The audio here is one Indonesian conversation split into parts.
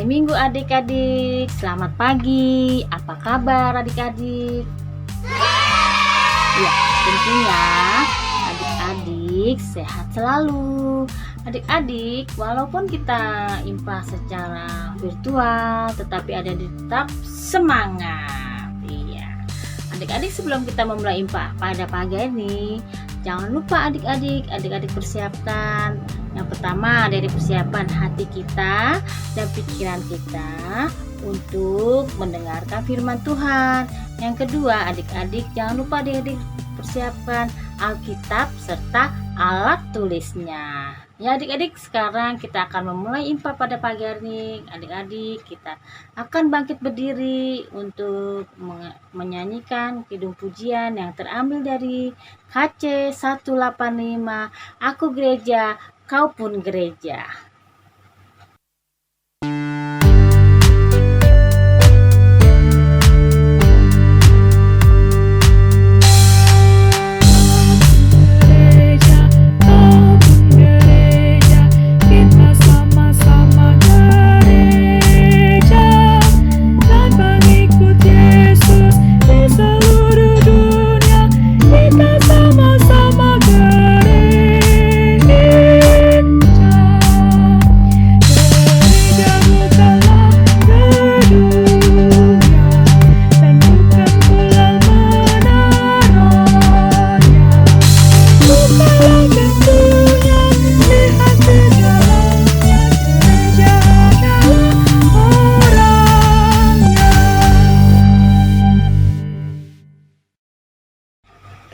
Minggu adik-adik. Selamat pagi. Apa kabar adik-adik? Ya, tentunya adik-adik sehat selalu. Adik-adik, walaupun kita IMPA secara virtual, tetapi tetap semangat. Iya. Adik-adik, sebelum kita memulai IMPA pada pagi ini, jangan lupa adik-adik persiapkan. Yang pertama dari persiapan hati kita dan pikiran kita untuk mendengarkan firman Tuhan. Yang kedua, adik-adik jangan lupa adik-adik persiapkan Alkitab serta alat tulisnya. Ya adik-adik, sekarang kita akan memulai IMPA pada pagi hari ini. Adik-adik, kita akan bangkit berdiri untuk menyanyikan kidung pujian yang terambil dari KC 185, Aku Gereja, Kau Pun Gereja.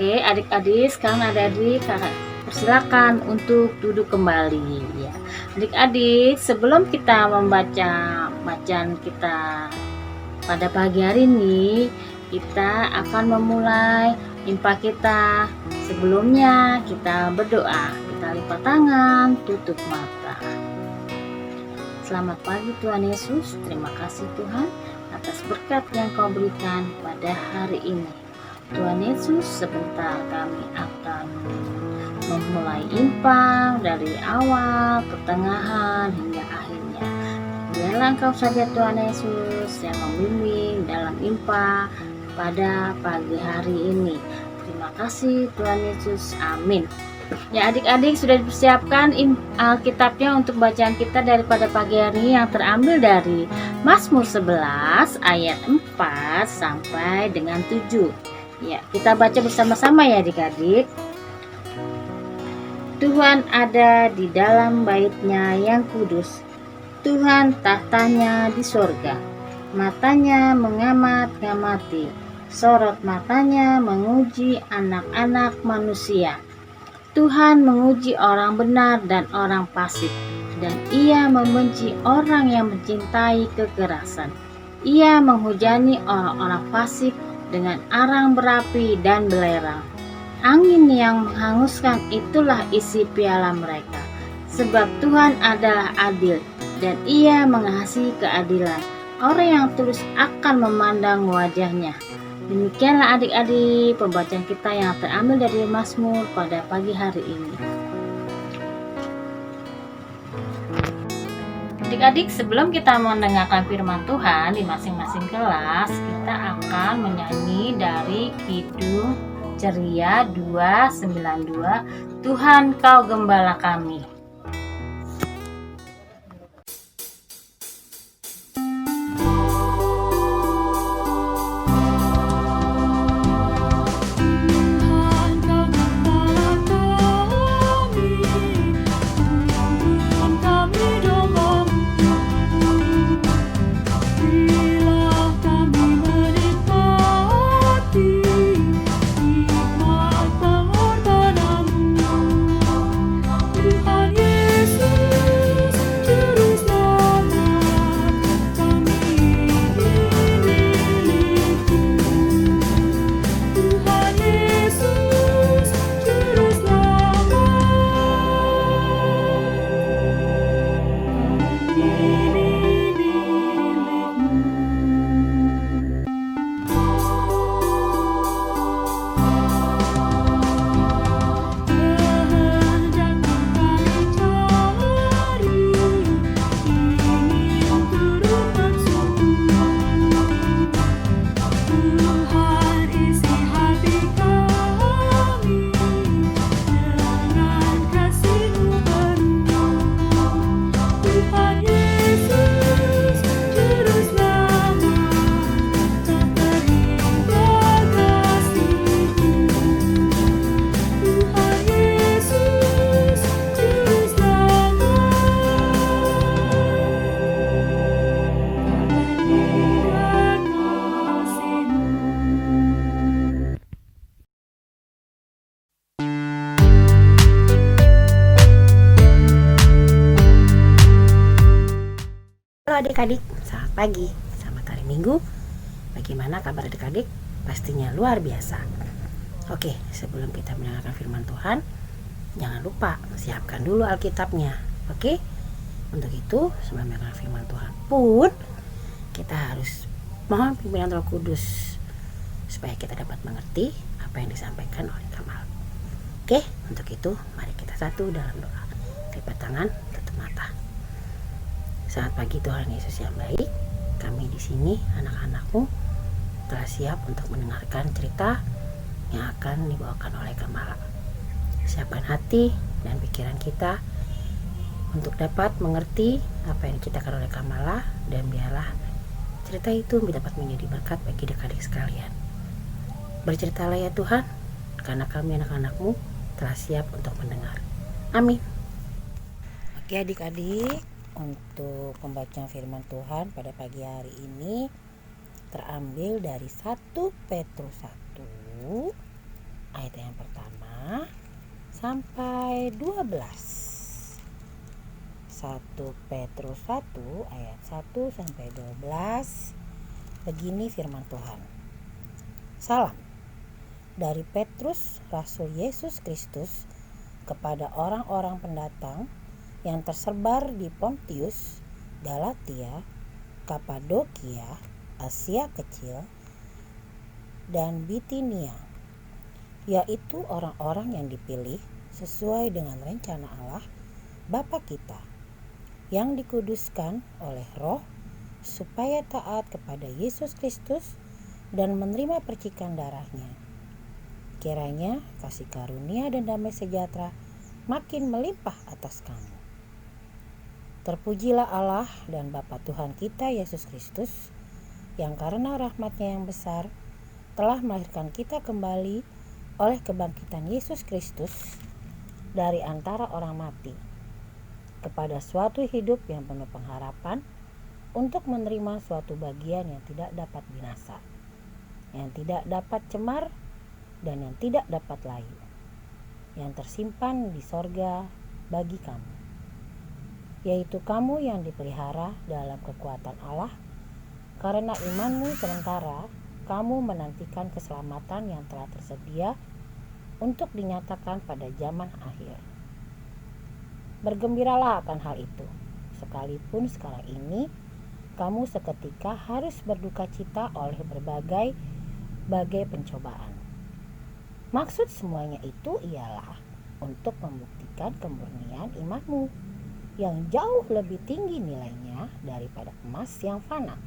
Oke, adik-adik, sekarang adik-adik persilakan untuk duduk kembali ya. Adik-adik, sebelum kita membaca bacaan kita pada pagi hari ini, kita akan memulai IMPA kita. Sebelumnya kita berdoa, kita lipat tangan, tutup mata. Selamat pagi Tuhan Yesus, terima kasih Tuhan atas berkat yang Kau berikan pada hari ini. Tuhan Yesus, sebentar kami akan memulai IMPA dari awal, pertengahan, hingga akhirnya. Biarlah Engkau saja Tuhan Yesus yang membimbing dalam IMPA pada pagi hari ini. Terima kasih Tuhan Yesus, amin. Ya adik-adik, sudah dipersiapkan Alkitabnya untuk bacaan kita daripada pagi hari ini yang terambil dari Mazmur 11 ayat 4 sampai dengan 7. Ya, kita baca bersama-sama ya adik-adik. Tuhan ada di dalam bait-Nya yang kudus. Tuhan tahtanya di sorga. Matanya mengamat-ngamati. Sorot matanya menguji anak-anak manusia. Tuhan menguji orang benar dan orang fasik, dan Ia membenci orang yang mencintai kekerasan. Ia menghujani orang-orang fasik dengan arang berapi dan belerang. Angin yang menghanguskan itulah isi piala mereka. Sebab Tuhan adalah adil dan Ia mengasihi keadilan. Orang yang tulus akan memandang wajah-Nya. Demikianlah adik-adik pembacaan kita yang terambil dari Mazmur pada pagi hari ini. Adik-adik, sebelum kita mendengarkan firman Tuhan di masing-masing kelas, kita akan menyanyi dari Kidung Ceria 292, Tuhan Kau Gembala Kami. Tuhan adik-adik, selamat pagi, selamat hari Minggu. Bagaimana kabar adik-adik? Pastinya luar biasa. Oke, sebelum kita mendengarkan firman Tuhan, jangan lupa siapkan dulu Alkitabnya. Oke? Untuk itu, sebelum mendengarkan firman Tuhan pun, kita harus mohon pimpinan Roh Kudus supaya kita dapat mengerti apa yang disampaikan oleh Kamal. Oke, untuk itu mari kita satu dalam doa. Lipat tangan, tutup mata. Selamat pagi Tuhan Yesus yang baik. Kami di sini anak-anakmu telah siap untuk mendengarkan cerita yang akan dibawakan oleh Kamala. Siapkan hati dan pikiran kita untuk dapat mengerti apa yang diceritakan oleh Kamala, dan biarlah cerita itu dapat menjadi berkat bagi adik-adik sekalian. Berceritalah ya Tuhan, karena kami anak-anakmu telah siap untuk mendengar. Amin. Oke adik-adik, untuk pembacaan firman Tuhan pada pagi hari ini terambil dari 1 Petrus 1 ayat yang pertama sampai 12. 1 Petrus 1 ayat 1 sampai 12. Begini firman Tuhan. Salam dari Petrus, Rasul Yesus Kristus, kepada orang-orang pendatang yang tersebar di Pontius, Galatia, Kapadokia, Asia Kecil, dan Bitinia, yaitu orang-orang yang dipilih sesuai dengan rencana Allah Bapa kita, yang dikuduskan oleh Roh supaya taat kepada Yesus Kristus dan menerima percikan darahnya. Kiranya kasih karunia dan damai sejahtera makin melimpah atas kamu. Terpujilah Allah dan Bapa Tuhan kita Yesus Kristus, yang karena rahmat-Nya yang besar telah melahirkan kita kembali oleh kebangkitan Yesus Kristus dari antara orang mati, kepada suatu hidup yang penuh pengharapan, untuk menerima suatu bagian yang tidak dapat binasa, yang tidak dapat cemar, dan yang tidak dapat layu, yang tersimpan di sorga bagi kamu, yaitu kamu yang dipelihara dalam kekuatan Allah karena imanmu, sementara kamu menantikan keselamatan yang telah tersedia untuk dinyatakan pada zaman akhir. Bergembiralah akan hal itu, sekalipun sekarang ini kamu seketika harus berduka cita oleh berbagai pencobaan. Maksud semuanya itu ialah untuk membuktikan kemurnian imanmu yang jauh lebih tinggi nilainya daripada emas yang fana,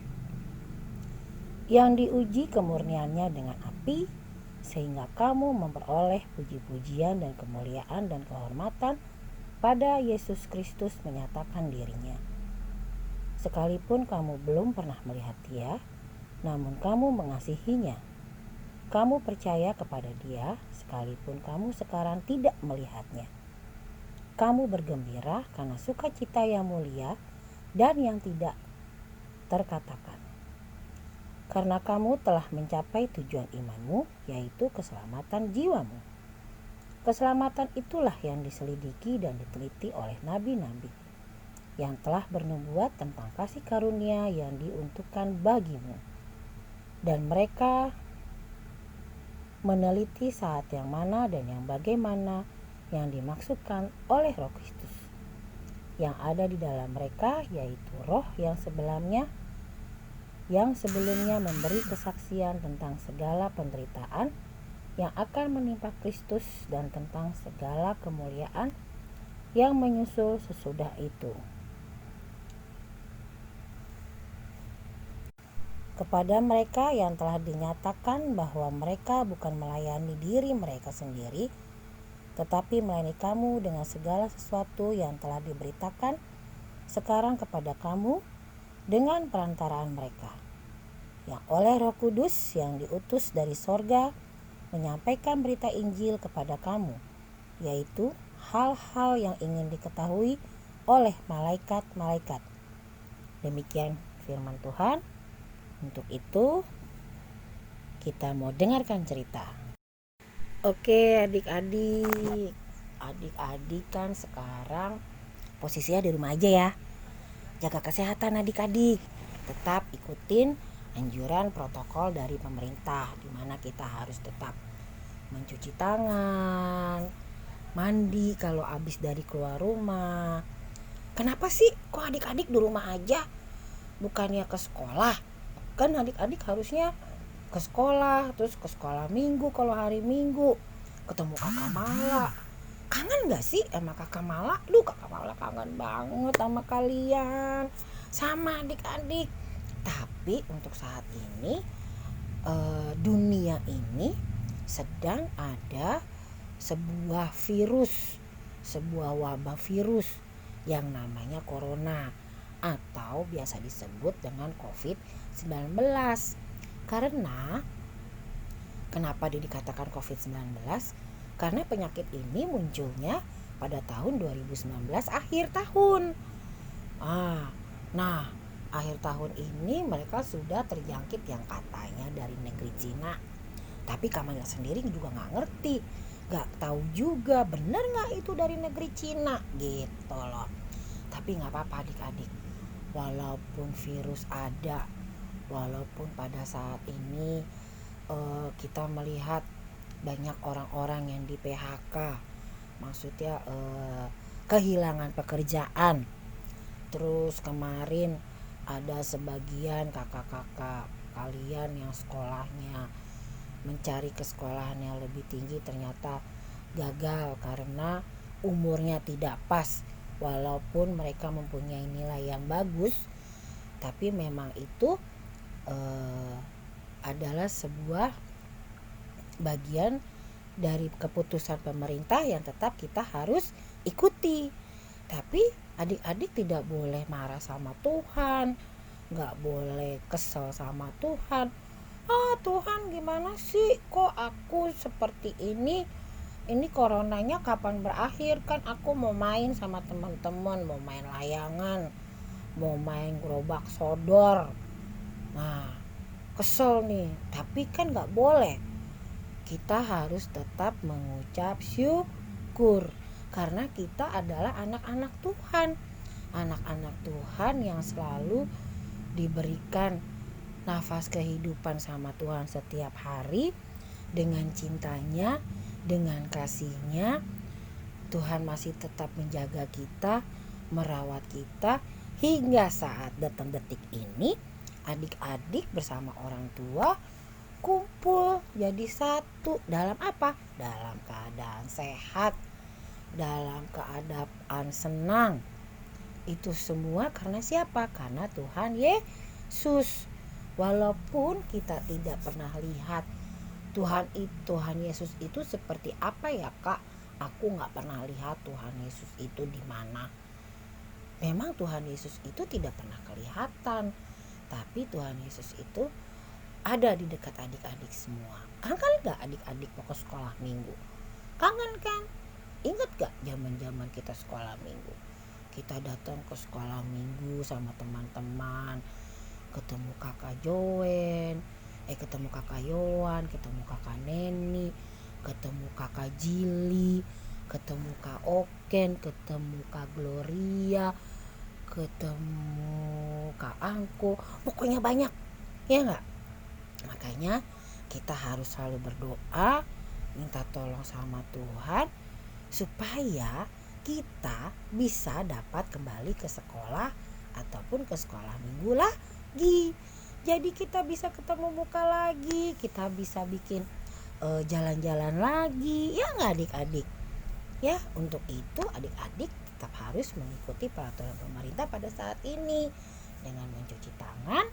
yang diuji kemurniannya dengan api, sehingga kamu memperoleh puji-pujian dan kemuliaan dan kehormatan pada Yesus Kristus menyatakan dirinya. Sekalipun kamu belum pernah melihat Dia, namun kamu mengasihinya. Kamu percaya kepada Dia sekalipun kamu sekarang tidak melihatnya. Kamu bergembira karena sukacita yang mulia dan yang tidak terkatakan, karena kamu telah mencapai tujuan imanmu, yaitu keselamatan jiwamu. Keselamatan itulah yang diselidiki dan diteliti oleh nabi-nabi yang telah bernubuat tentang kasih karunia yang diuntukkan bagimu, dan mereka meneliti saat yang mana dan yang bagaimana yang dimaksudkan oleh Roh Kristus yang ada di dalam mereka, yaitu Roh yang sebelumnya memberi kesaksian tentang segala penderitaan yang akan menimpa Kristus dan tentang segala kemuliaan yang menyusul sesudah itu. Kepada mereka yang telah dinyatakan bahwa mereka bukan melayani diri mereka sendiri, tetapi melayani kamu dengan segala sesuatu yang telah diberitakan sekarang kepada kamu dengan perantaraan mereka, yang oleh Roh Kudus yang diutus dari sorga menyampaikan berita Injil kepada kamu, yaitu hal-hal yang ingin diketahui oleh malaikat-malaikat. Demikian firman Tuhan. Untuk itu kita mau dengarkan cerita. Oke adik-adik kan sekarang posisinya di rumah aja ya. jaga kesehatan adik-adik. Tetap ikutin anjuran protokol dari pemerintah, di mana kita harus tetap mencuci tangan, mandi kalau habis dari keluar rumah. Kenapa sih kok adik-adik di rumah aja? Bukannya ke sekolah? Kan adik-adik harusnya ke sekolah, terus ke sekolah minggu kalau hari Minggu. Ketemu kakak Mala. Kangen gak sih sama kakak Mala? Kakak Mala kangen banget sama kalian, sama adik-adik. Tapi untuk saat ini dunia ini sedang ada sebuah virus, sebuah wabah virus yang namanya corona atau biasa disebut dengan COVID-19. Karena kenapa dikatakan COVID-19? Karena penyakit ini munculnya pada tahun 2019 akhir tahun. Nah, akhir tahun ini mereka sudah terjangkit yang katanya dari negeri Cina. Tapi Kamala sendiri juga nggak ngerti, nggak tahu juga benar nggak itu dari negeri Cina gitu loh. Tapi nggak apa-apa adik-adik, walaupun virus ada, walaupun pada saat ini kita melihat banyak orang-orang yang di PHK, maksudnya kehilangan pekerjaan. Terus kemarin ada sebagian kakak-kakak kalian yang sekolahnya mencari ke sekolahan yang lebih tinggi ternyata gagal karena umurnya tidak pas. Walaupun mereka mempunyai nilai yang bagus, tapi memang itu adalah sebuah bagian dari keputusan pemerintah yang tetap kita harus ikuti. Tapi adik-adik tidak boleh marah sama Tuhan, gak boleh kesel sama Tuhan. Tuhan gimana sih kok aku seperti ini coronanya kapan berakhir? Kan aku mau main sama teman-teman, mau main layangan, mau main gerobak sodor. Nah, kesel nih, tapi kan gak boleh. Kita harus tetap mengucap syukur karena kita adalah anak-anak Tuhan. Anak-anak Tuhan yang selalu diberikan nafas kehidupan sama Tuhan setiap hari. Dengan cintanya, dengan kasihnya, Tuhan masih tetap menjaga kita, merawat kita hingga saat datang detik ini. Adik-adik bersama orang tua kumpul jadi satu. Dalam apa? Dalam keadaan sehat, dalam keadaan senang. Itu semua karena siapa? Karena Tuhan Yesus. Walaupun kita tidak pernah lihat Tuhan Yesus itu seperti apa ya Kak? Aku gak pernah lihat Tuhan Yesus itu di mana. Memang Tuhan Yesus itu tidak pernah kelihatan, tapi Tuhan Yesus itu ada di dekat adik-adik semua. Kangen gak adik-adik mau ke sekolah minggu? Kangen kan? Ingat gak zaman-zaman kita sekolah minggu? Kita datang ke sekolah minggu sama teman-teman, ketemu kakak Joen, ketemu kakak Yohan, ketemu kakak Neni, ketemu kakak Jili, ketemu kak Oken, ketemu kak Gloria, ketemu kak Angko. Pokoknya banyak, ya gak? Makanya kita harus selalu berdoa, minta tolong sama Tuhan supaya kita bisa dapat kembali ke sekolah ataupun ke sekolah minggu lagi. Jadi kita bisa ketemu muka lagi, kita bisa bikin jalan-jalan lagi, ya nggak adik-adik? Ya, untuk itu adik-adik tetap harus mengikuti peraturan pemerintah pada saat ini dengan mencuci tangan.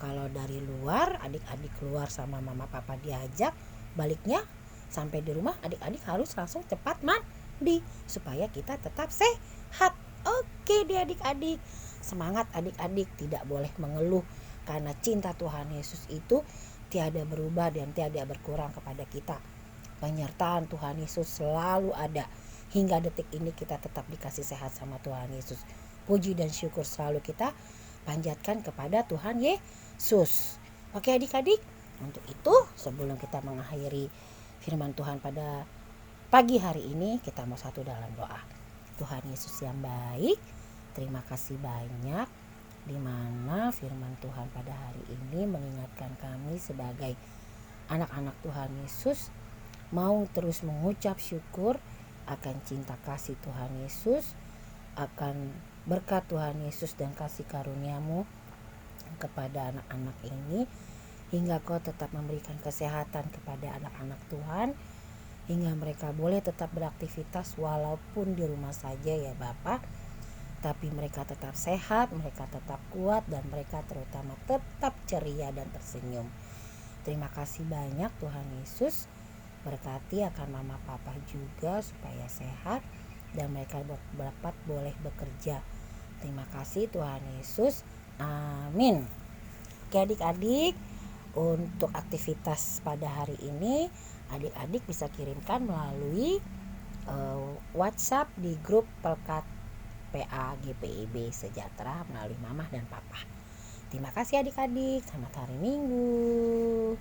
Kalau dari luar, adik-adik keluar sama mama papa diajak, baliknya sampai di rumah adik-adik harus langsung cepat mandi supaya kita tetap sehat. Oke deh adik-adik, semangat adik-adik, tidak boleh mengeluh karena cinta Tuhan Yesus itu tiada berubah dan tiada berkurang kepada kita. Penyertaan Tuhan Yesus selalu ada. Hingga detik ini kita tetap dikasih sehat sama Tuhan Yesus. Puji dan syukur selalu kita panjatkan kepada Tuhan Yesus. Oke adik-adik, untuk itu sebelum kita mengakhiri firman Tuhan pada pagi hari ini, kita mau satu dalam doa. Tuhan Yesus yang baik, Terima kasih banyak, di mana firman Tuhan pada hari ini mengingatkan kami sebagai anak-anak Tuhan Yesus mau terus mengucap syukur akan cinta kasih Tuhan Yesus, akan berkat Tuhan Yesus dan kasih karunia-Mu kepada anak-anak ini, hingga Kau tetap memberikan kesehatan kepada anak-anak Tuhan, hingga mereka boleh tetap beraktivitas walaupun di rumah saja ya Bapa, tapi mereka tetap sehat, mereka tetap kuat, dan mereka terutama tetap ceria dan tersenyum. Terima kasih banyak Tuhan Yesus, berkati akan mama papa juga supaya sehat dan mereka dapat boleh bekerja. Terima kasih Tuhan Yesus, amin. Oke adik-adik, untuk aktivitas pada hari ini adik-adik bisa kirimkan melalui WhatsApp di grup Pelkat PA GPIB Sejahtera melalui Mama dan Papa. Terima kasih adik-adik, selamat hari Minggu.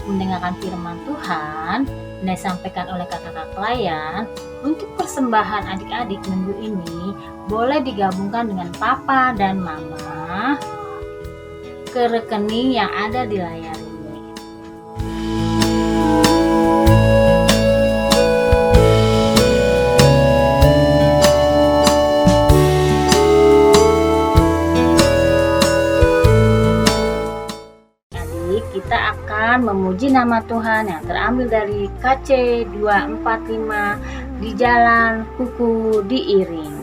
Mendengarkan firman Tuhan dan disampaikan oleh kakak-kakak pelayan, untuk persembahan adik-adik minggu ini boleh digabungkan dengan papa dan mama ke rekening yang ada di layar ini. Kita akan memuji nama Tuhan yang terambil dari KC 245 di Jalan Kuku Diiring.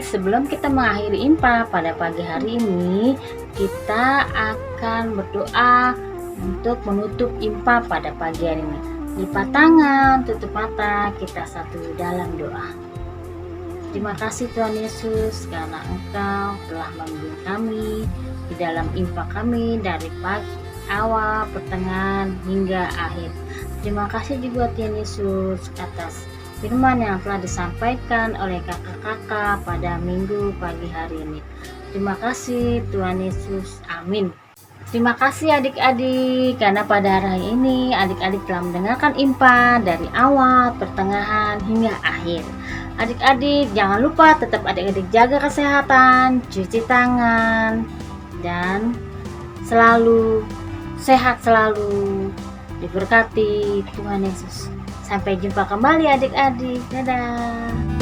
Sebelum kita mengakhiri IMPA pada pagi hari ini, kita akan berdoa untuk menutup IMPA pada pagi hari ini. Lipat tangan, tutup mata, kita satu dalam doa. Terima kasih Tuhan Yesus karena Engkau telah membimbing kami di dalam IMPA kami dari pagi awal, pertengahan hingga akhir. Terima kasih juga Tuhan Yesus atas firman yang telah disampaikan oleh kakak-kakak pada minggu pagi hari ini. Terima kasih Tuhan Yesus, amin. Terima kasih adik-adik karena pada hari ini adik-adik telah mendengarkan IMPA dari awal, pertengahan hingga akhir. Adik-adik jangan lupa tetap adik-adik jaga kesehatan, cuci tangan, dan selalu sehat selalu, diberkati Tuhan Yesus. Sampai jumpa kembali adik-adik. Dadah.